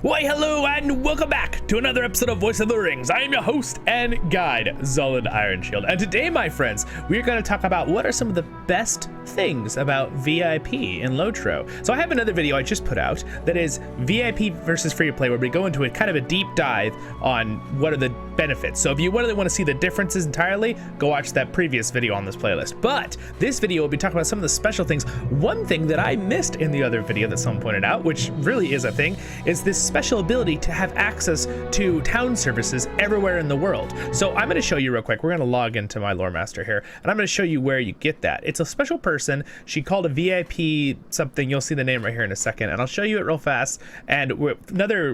Why, hello and welcome back to another episode of Voice of the Rings. I am your host and guide, Zollin Ironshield. And today, my friends, we're going to talk about what are some of the best things about VIP in LOTRO. So I have another video I just put out that is VIP versus free-to-play, where we go into a kind of a deep dive on what are the benefits. So if you really want to see the differences entirely, go watch that previous video on this playlist. But this video will be talking about some of the special things. One thing that I missed in the other video that someone pointed out, which really is a thing, is this special ability to have access to town services everywhere in the world. So I'm going to show you real quick. We're going to log into my lore master here, and I'm going to show you where you get that. It's a special person. She called a VIP something. You'll see the name right here in a second, and I'll show you it real fast. And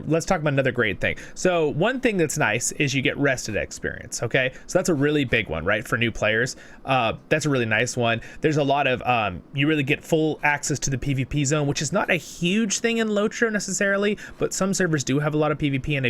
let's talk about another great thing. So one thing that's nice is you get rested experience. Okay, so that's a really big one, right, for new players. That's a really nice one. There's a lot of you really get full access to the PvP zone, which is not a huge thing in LOTRO necessarily, but some servers do have a lot of PvP, and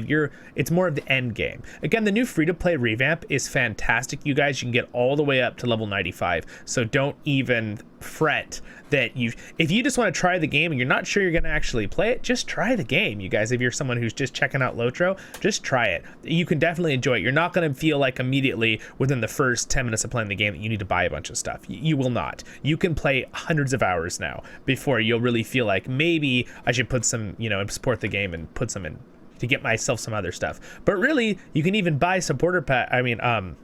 it's more of the end game. Again, the new free-to-play revamp is fantastic, you guys. You can get all the way up to level 95, so don't even fret that if you just want to try the game and you're not sure you're going to actually play it, just try the game, you guys. If you're someone who's just checking out LOTRO, just try it. You can definitely enjoy it. You're not going to feel like immediately within the first 10 minutes of playing the game that you need to buy a bunch of stuff. You will not. You can play hundreds of hours now before you'll really feel like maybe I should put some, support the game and put some in to get myself some other stuff. But really, you can even buy supporter packs. You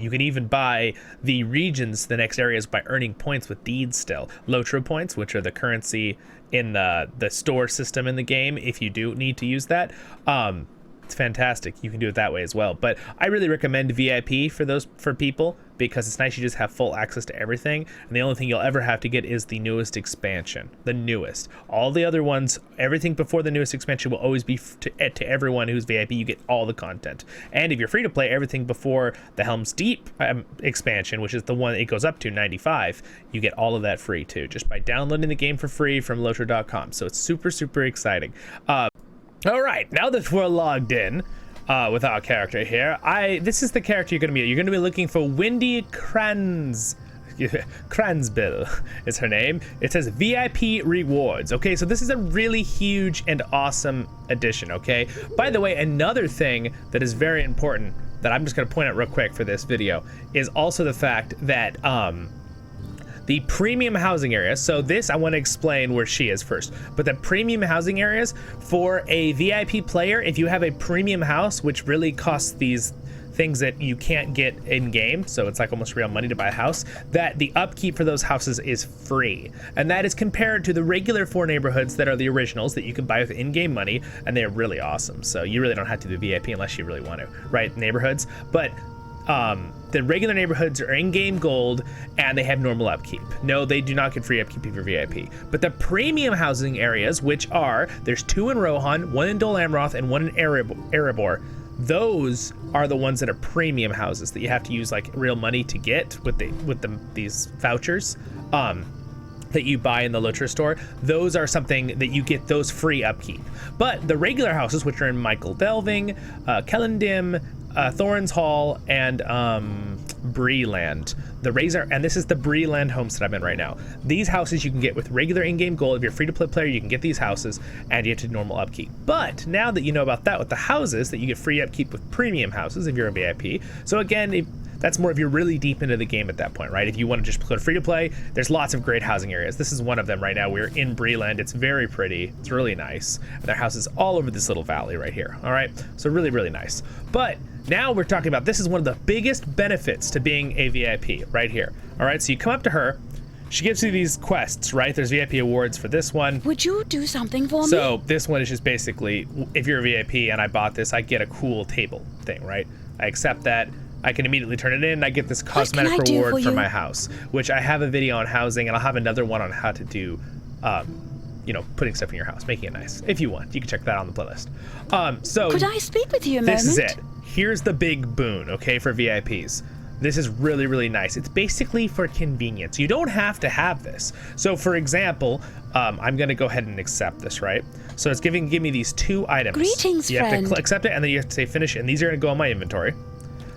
can even buy the regions, the next areas, by earning points with deeds still. LOTRO points, which are the currency in the store system in the game, if you do need to use that. It's fantastic. You can do it that way as well. But I really recommend VIP for people, because it's nice. You just have full access to everything, and the only thing you'll ever have to get is the newest expansion. The newest. All the other ones, everything before the newest expansion will always be to everyone who's VIP. You get all the content. And if you're free to play, everything before the Helm's Deep expansion, which is the one it goes up to 95, you get all of that free too, just by downloading the game for free from LOTRO.com. So it's super, super exciting. All right, now that we're logged in with our character here, this is the character you're going to be. You're going to be looking for Windy Cransbill is her name. It says VIP rewards. Okay, so this is a really huge and awesome addition. Okay, by the way, another thing that is very important that I'm just going to point out real quick for this video is also the fact that the premium housing areas. So this, I want to explain where she is first, but the premium housing areas for a VIP player, if you have a premium house, which really costs these things that you can't get in game, so it's like almost real money to buy a house, that the upkeep for those houses is free. And that is compared to the regular 4 neighborhoods that are the originals that you can buy with in-game money, and they're really awesome. So you really don't have to do VIP unless you really want to, right? Neighborhoods. But the regular neighborhoods are in-game gold, and they have normal upkeep. No, they do not get free upkeep if you're VIP. But the premium housing areas, which there's 2 in Rohan, 1 in Dol Amroth, and 1 in Erebor, those are the ones that are premium houses that you have to use like real money to get with these vouchers that you buy in the LOTRO store. Those are something that you get those free upkeep. But the regular houses, which are in Michael Delving, Kellendim, Thorin's Hall, and Breeland. And this is the Breeland homestead I'm in right now. These houses you can get with regular in-game gold. If you're a free-to-play player, you can get these houses, and you have to normal upkeep. But now that you know about that with the houses, that you get free upkeep with premium houses if you're a VIP. So again, that's more if you're really deep into the game at that point, right? If you want to just go free to play, there's lots of great housing areas. This is one of them right now. We're in Breeland. It's very pretty. It's really nice. And there are houses all over this little valley right here. All right, so really, really nice. But now we're talking about, this is one of the biggest benefits to being a VIP right here. All right, so you come up to her. She gives you these quests, right? There's VIP awards for this one. Would you do something for me? So this one is just basically, if you're a VIP and I bought this, I get a cool table thing, right? I accept that. I can immediately turn it in, and I get this cosmetic reward for my house, which I have a video on housing, and I'll have another one on how to do, putting stuff in your house, making it nice. If you want, you can check that on the playlist. So could I speak with you a moment? This is it. Here's the big boon, okay, for VIPs. This is really, really nice. It's basically for convenience. You don't have to have this. So for example, I'm gonna go ahead and accept this, right? So it's give me these 2 items. Greetings, you friend. have to accept it, and then you have to say finish, and these are gonna go in my inventory.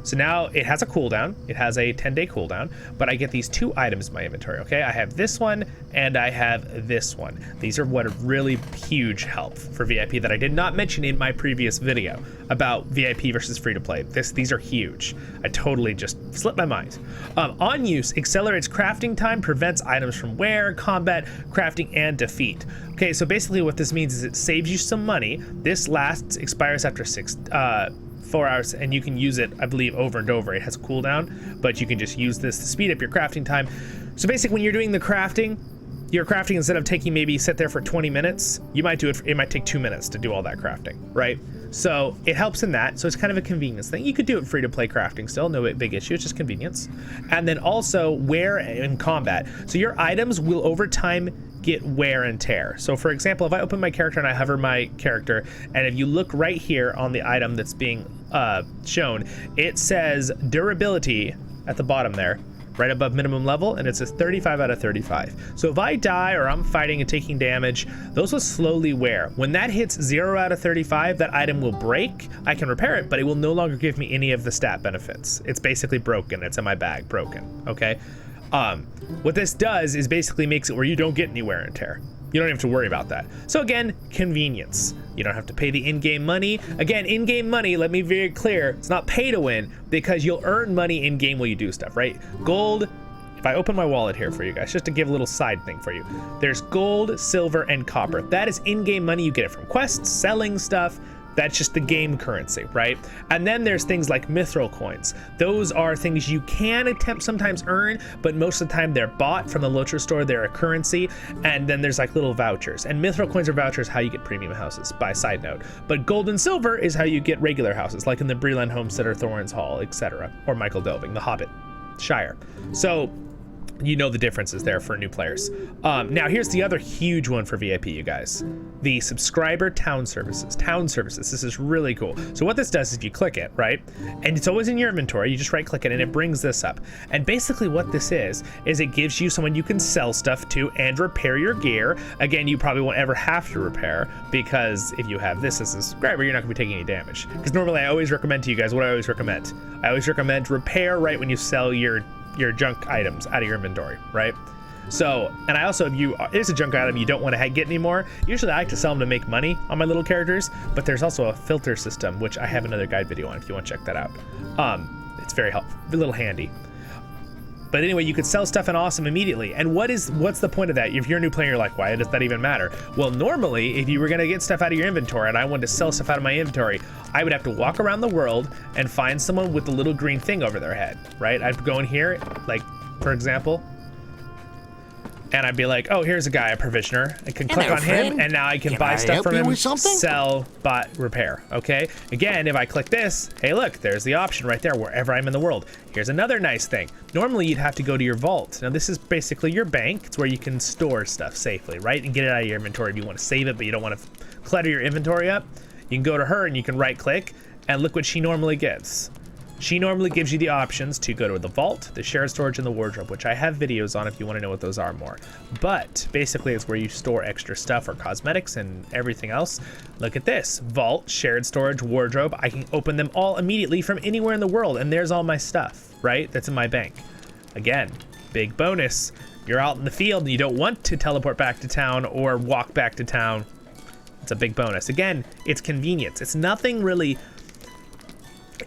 So now it has a cooldown. It has a 10-day cooldown, but I get these 2 items in my inventory, okay? I have this one and I have this one. These are what are really huge help for VIP that I did not mention in my previous video about VIP versus free-to-play. These are huge. I totally just slipped my mind. On use, accelerates crafting time, prevents items from wear, combat, crafting, and defeat. Okay, so basically what this means is it saves you some money. This expires after 4 hours, and you can use it, I believe, over and over. It has a cooldown, but you can just use this to speed up your crafting time. So basically, when you're doing the crafting, your crafting, instead of taking maybe sit there for 20 minutes, you might do it. It might take 2 minutes to do all that crafting, right? So it helps in that. So it's kind of a convenience thing. You could do it free to play crafting still, no big issue. It's just convenience. And then also wear and combat. So your items will over time get wear and tear. So for example, if I open my character and I hover my character, and if you look right here on the item that's being shown, it says durability at the bottom there, right above minimum level, and it says 35 out of 35. So if I die or I'm fighting and taking damage, those will slowly wear. When that hits 0 out of 35, that item will break. I can repair it, but it will no longer give me any of the stat benefits. It's basically broken. It's in my bag, broken, okay? What this does is basically makes it where you don't get any wear and tear. You don't have to worry about that. So again, convenience. You don't have to pay the in-game money. Again, in-game money, let me be very clear, it's not pay to win, because you'll earn money in-game while you do stuff, right? Gold, if I open my wallet here for you guys, just to give a little side thing for you, there's gold, silver, and copper. That is in-game money. You get it from quests, selling stuff. That's just the game currency, right? And then there's things like mithril coins. Those are things you can attempt sometimes earn, but most of the time they're bought from the LOTRO store. They're a currency. And then there's like little vouchers. And mithril coins or vouchers, how you get premium houses, by side note. But gold and silver is how you get regular houses, like in the Breland Homesteader, Thorin's Hall, etc. Or Michael Delving, the Hobbit Shire. So you know the differences there for new players. Now here's the other huge one for VIP, you guys. The subscriber town services. This is really cool. So what this does is if you click it, right? And it's always in your inventory. You just right click it and it brings this up. And basically what this is it gives you someone you can sell stuff to and repair your gear. Again, you probably won't ever have to repair, because if you have this as a subscriber, you're not gonna be taking any damage. Because normally I always recommend to you guys what I always recommend. I always recommend repair right when you sell your junk items out of your inventory, right? So, and I also, if it's a junk item you don't want to get anymore, usually I like to sell them to make money on my little characters, but there's also a filter system, which I have another guide video on if you want to check that out. It's very helpful, a little handy. But anyway, you could sell stuff in Awesome immediately. And what's the point of that? If you're a new player, you're like, why does that even matter? Well, normally, if you were gonna get stuff out of your inventory and I wanted to sell stuff out of my inventory, I would have to walk around the world and find someone with the little green thing over their head, right? I'd go in here, like, for example, and I'd be like, oh, here's a guy, a provisioner. I can click on him, and now I can buy stuff from him, sell, buy, repair, okay? Again, if I click this, hey, look, there's the option right there, wherever I'm in the world. Here's another nice thing. Normally, you'd have to go to your vault. Now, this is basically your bank. It's where you can store stuff safely, right? And get it out of your inventory if you want to save it, but you don't want to clutter your inventory up. You can go to her, and you can right-click, and look what she normally gives. She normally gives you the options to go to the vault, the shared storage, and the wardrobe, which I have videos on if you want to know what those are more. But basically, it's where you store extra stuff or cosmetics and everything else. Look at this. Vault, shared storage, wardrobe. I can open them all immediately from anywhere in the world, and there's all my stuff, right? That's in my bank. Again, big bonus. You're out in the field and you don't want to teleport back to town or walk back to town. It's a big bonus. Again, it's convenience. It's nothing really.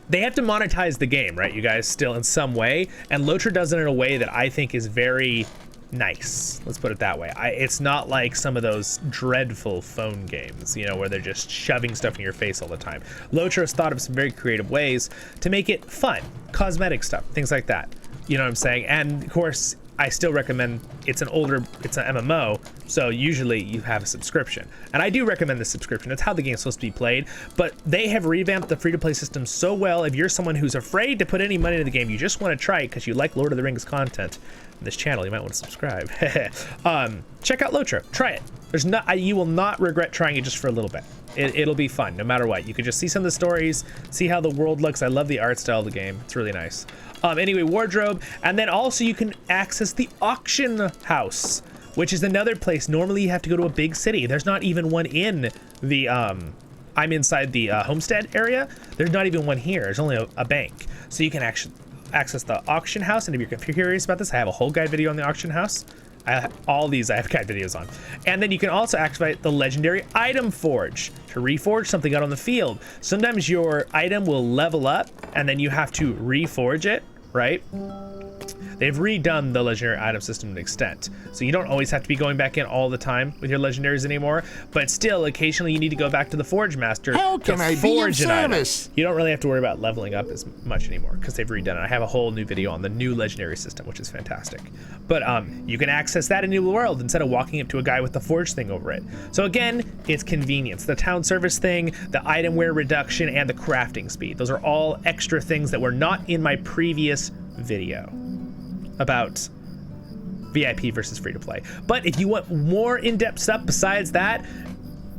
They have to monetize the game, right, you guys, still in some way, and LOTRO does it in a way that I think is very nice. Let's put it that way. It's not like some of those dreadful phone games, you know, where they're just shoving stuff in your face all the time. LOTRO has thought of some very creative ways to make it fun, cosmetic stuff, things like that. You know what I'm saying? And of course, I still recommend, it's an MMO, so usually you have a subscription. And I do recommend the subscription. It's how the game's supposed to be played, but they have revamped the free-to-play system so well. If you're someone who's afraid to put any money into the game, you just want to try it because you like Lord of the Rings content on this channel, you might want to subscribe. Check out LOTRO, try it. You will not regret trying it just for a little bit. It'll be fun, no matter what. You can just see some of the stories, see how the world looks. I love the art style of the game. It's really nice. Anyway, wardrobe, and then also you can access the auction house, which is another place. Normally you have to go to a big city. There's not even one in the I'm inside the homestead area. There's not even one here. There's only a bank. So you can actually access the auction house. And if you're curious about this, I have a whole guide video on the auction house. All these I have guide videos on. And then you can also activate the legendary item forge to reforge something out on the field. Sometimes your item will level up and then you have to reforge it, right? They've redone the legendary item system to an extent, so you don't always have to be going back in all the time with your legendaries anymore, but still occasionally you need to go back to the forge master to forge an item. You don't really have to worry about leveling up as much anymore because they've redone it. I have a whole new video on the new legendary system, which is fantastic. But you can access that in New World instead of walking up to a guy with the forge thing over it. So again, it's convenience. The town service thing, the item wear reduction, and the crafting speed. Those are all extra things that were not in my previous video about VIP versus free to play. But if you want more in-depth stuff besides that,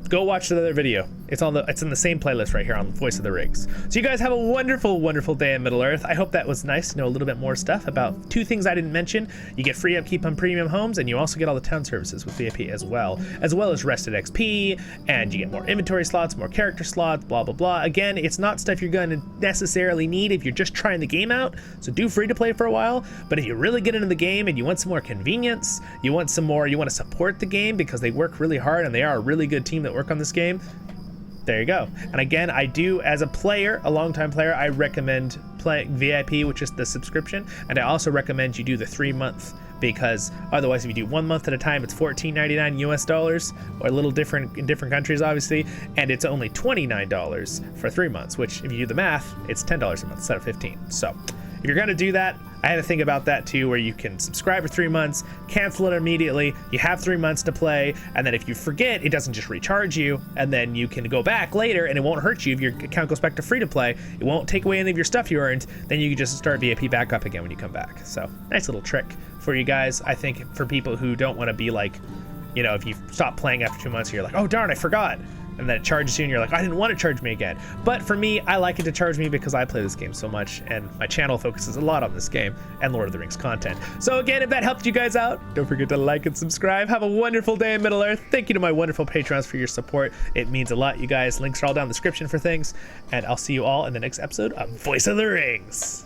go watch the other video. It's in the same playlist right here on Voice of the Rings. So you guys have a wonderful, wonderful day in Middle Earth. I hope that was nice to know a little bit more stuff about 2 things I didn't mention. You get free upkeep on premium homes, and you also get all the town services with VIP as well as rested XP, and you get more inventory slots, more character slots, blah, blah, blah. Again, it's not stuff you're going to necessarily need if you're just trying the game out, so do free to play for a while. But if you really get into the game and you want some more convenience, you want to support the game because they work really hard and they are a really good team that work on this game, there you go. And again, I do, as a player, a longtime player, I recommend playing VIP, which is the subscription, and I also recommend you do the 3-month, because otherwise if you do 1 month at a time, it's $14.99 US, or a little different in different countries obviously, and it's only $29 for 3 months, which if you do the math, it's $10 a month instead of $15. So if you're gonna do that, I had to think about that too, where you can subscribe for 3 months, cancel it immediately, you have 3 months to play, and then if you forget, it doesn't just recharge you, and then you can go back later and it won't hurt you if your account goes back to free to play. It won't take away any of your stuff you earned, then you can just start VIP back up again when you come back. So nice little trick for you guys. I think for people who don't want to be like, you know, if you stop playing after 2 months, you're like, oh darn, I forgot. And then it charges you and you're like, I didn't want to charge me again. But for me, I like it to charge me because I play this game so much and my channel focuses a lot on this game and Lord of the Rings content. So again, if that helped you guys out, don't forget to like and subscribe. Have a wonderful day in Middle Earth. Thank you to my wonderful patrons for your support. It means a lot, you guys. Links are all down in the description for things. And I'll see you all in the next episode of Voice of the Rings.